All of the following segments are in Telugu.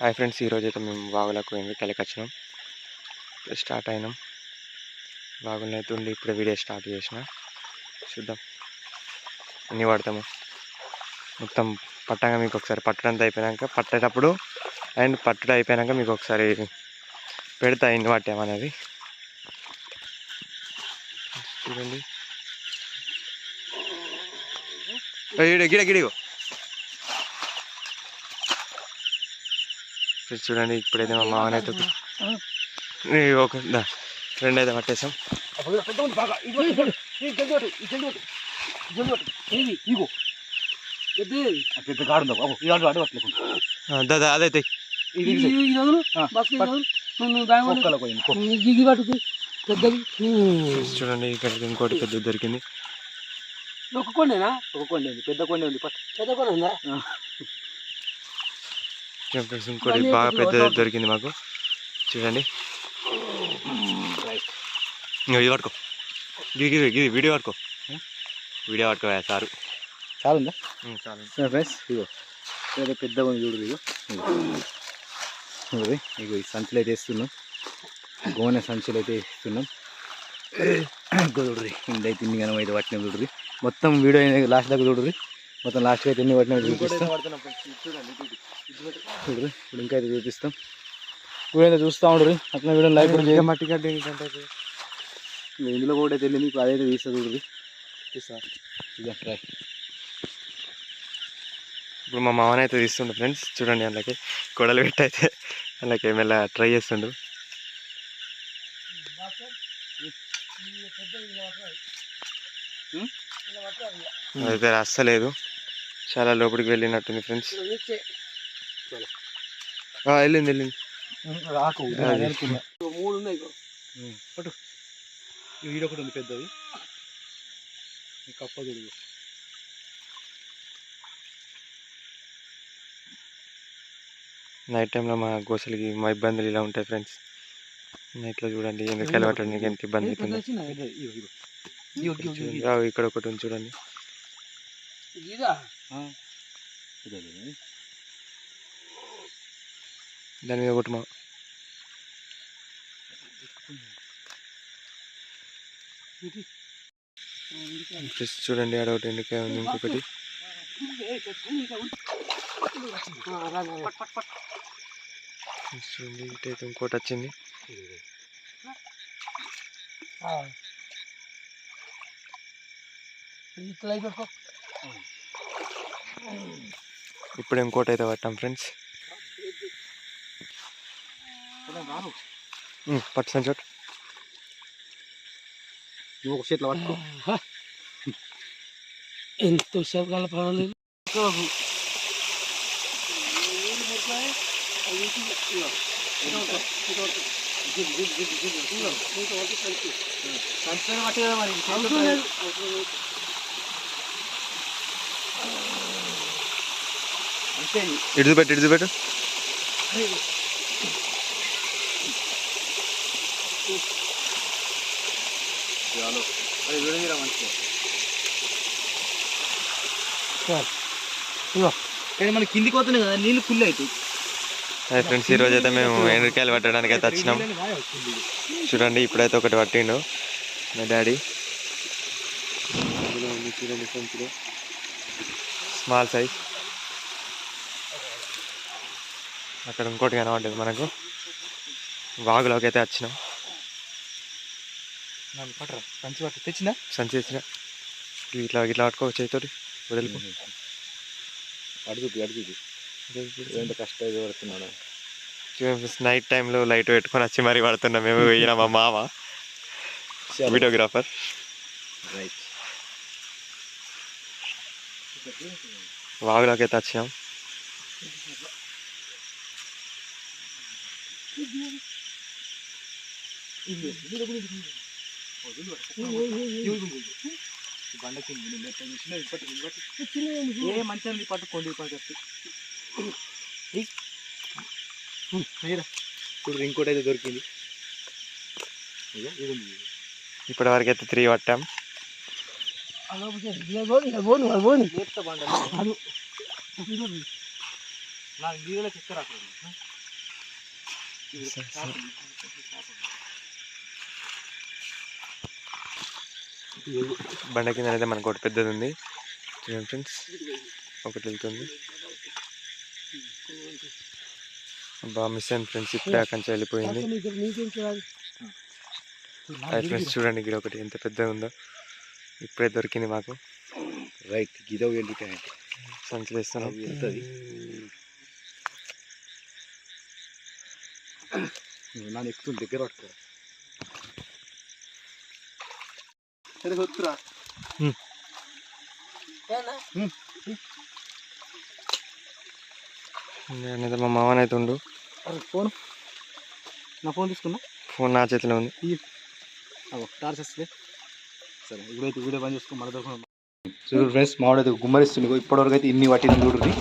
హాయ్ ఫ్రెండ్స్, ఈరోజు అయితే మేము వాగులకు ఎండ్రికాయలకు వచ్చినాం. స్టార్ట్ అయినాం. వాగులు అయితే ఉండి ఇప్పుడే వీడియో స్టార్ట్ చేసిన. చూద్దాం ఎన్ని పడతాము. మొత్తం పట్టంగా మీకు ఒకసారి పట్టడంతా అయిపోయాక పట్టేటప్పుడు అండ్ పట్టడం అయిపోయాక మీకు ఒకసారి పెడతా ఎన్ని పట్టామనేది. చూడండి గిడగిడిగో చూడండి. ఇప్పుడైతే మా మామనైతే ఒక రెండైతే పట్టేసాం. అదైతే చూడండి, ఇక్కడ ఇంకోటి పెద్ద దొరికింది. ఒక కొండేనా? ఒక కొండే ఉంది, పెద్ద కొండే ఉంది. పెద్ద కొండ ఉందా? ఇంకోటి బాగా పెద్దది దొరికింది మాకు. చూడండి, ఇది పట్టుకో, ఇది వీడియో పట్టుకో, వీడియో పట్టుకో సారు. చాలుందా? చాలు ఫ్రెండ్స్. ఇగో ఏదో పెద్దగా ఉంది చూడు. ఇగో ఈ సంచులు అయితే వేస్తున్నాం, గోనె సంచులు అయితే వేస్తున్నాం. చూడ్రి ఇండైతే ఇన్ని గనం అయితే పట్టినాం. చూడ్రి మొత్తం వీడియో లాస్ట్ దాకా చూడ్రి. మొత్తం లాస్ట్కి అయితే ఎన్ని పట్టినా చూపిస్తాం. చూడ్రి ఇప్పుడు ఇంకా అయితే చూపిస్తాం. వీడియో చూస్తూ ఉండ్రి. అట్లా వీడియో లైక్ కూడా చేయాలి. మట్టి గడ్డ ఇందులో కూడా తెలియదు. ఇప్పుడు అదైతే తీస్తా చూడ్రి. ట్రై. ఇప్పుడు మా మామని అయితే తీస్తుండు ఫ్రెండ్స్. చూడండి, అందులోకి కొడలు పెట్టి అయితే అందులోకి ఏమైనా ట్రై చేస్తుండు. అయితే అస్సలేదు, చాలా లోపలికి వెళ్ళినట్టుంది ఫ్రెండ్స్. వెళ్ళింది మూడు ఉన్నాయి. పట్టు, ఈడొకటి ఉంది పెద్దది. కప్ప చూడు. నైట్ టైంలో మా గోసలకి మా ఇబ్బందులు ఇలా ఉంటాయి ఫ్రెండ్స్. నైట్లో చూడండి ఎండ్రికాయలు పట్టడానికి ఎంత ఇబ్బంది అవుతుంది. ఇక్కడ ఒకటి ఉంది చూడండి. దాని మీద ఒకటి మా చూడండి, ఆడ ఒకటి ఎండ్రికాయ ఉంది. ఇంకొకటి చూడండి, ఇటైతే ఇంకోటి వచ్చింది. ఇప్పుడు ఇంకోటి అయితే పట్టాం ఫ్రెండ్స్. పట్టు సంచోట్ ఒక చేతిలో పట్టుకో. ఎంత సేపు కలపలేదు. ఇటు పెట్టు. మన కిందికి పోతున్నాయి కదా, నీళ్ళు ఫుల్ అవుతాయి. హాయ్ ఫ్రెండ్స్, ఈరోజు అయితే మేము ఎండ్రికాయలు పట్టడానికి అయితే వచ్చినాం. చూడండి, ఇప్పుడైతే ఒకటి పట్టిండు మా డాడీ. చూడండి ఫ్రెండ్స్, స్మాల్ సైజ్. అక్కడ ఇంకోటి కనబడ్డది మనకు. వాగులోకి అయితే వచ్చినాం. పట్టరా, సంచి పట్టు. తెచ్చిన ఇట్లా పట్టుకో, చేతితోటి వదిలిపో. అడుగు ఎంత కష్టం పడుతున్నాడు. నైట్ టైంలో లైట్ పెట్టుకొని వచ్చి మరీ పడుతున్నాం మేము. పోయినా మా మామ వీడియోగ్రాఫర్. వాగులోకి అయితే వచ్చినాం. మంచి పట్టుకోండి. ఇప్పుడు ఇంకోటి అయితే దొరికింది. ఇప్పటి వరకు అయితే 3 పట్టాం. బండ కింద అయితే మనకు ఒకటి పెద్దది ఉంది చూడండి ఫ్రెండ్స్, ఒకటి వెళ్తుంది. బాగా మిస్ అయింది ఫ్రెండ్స్, ఇప్పుడే అక్కడి నుంచి వెళ్ళిపోయింది. అది ఫ్రెండ్స్ చూడండి, గిడ ఒకటి ఎంత పెద్దగా ఉందో, ఇప్పుడే దొరికింది మాకు. రైట్ గిదవ వెళ్ళి సంచులు వేస్తున్నాం. వెళ్తుంది నన్ను ఎక్కుతుంది దగ్గర పట్టుకో. సరే వద్దురా. నేనైతే మా మామనైతే ఉండు, ఫోన్ నా ఫోన్ తీసుకున్నా, ఫోన్ నా చేతిలో ఉంది. టార్చ్ వస్తుంది. సరే ఇప్పుడైతే వీడియో బంద్ చేసుకో, మన దొరకడం. చూడు ఫ్రెండ్స్, మామిడైతే గుమ్మరిస్తుంది. ఇప్పటివరకు అయితే ఇన్ని పట్టింది చూడండి.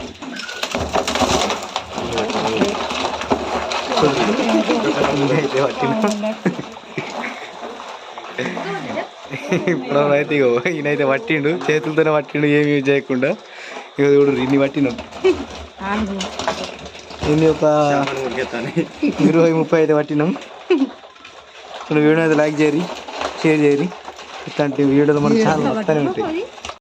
ఇప్పుడైతే ఇగో ఈయనైతే పట్టిండు, చేతులతోనే పట్టిండు, ఏమి యూజ్ చేయకుండా. ఇక చూడు ఇన్ని పట్టినాం. ఇన్ని ఒక 20-30 అయితే పట్టినాం. వీడియో అయితే లైక్ చేయరి, షేర్ చేయరి. ఇట్లాంటి వీడియోలు మనకు చాలా వస్తూనే ఉంటాయి.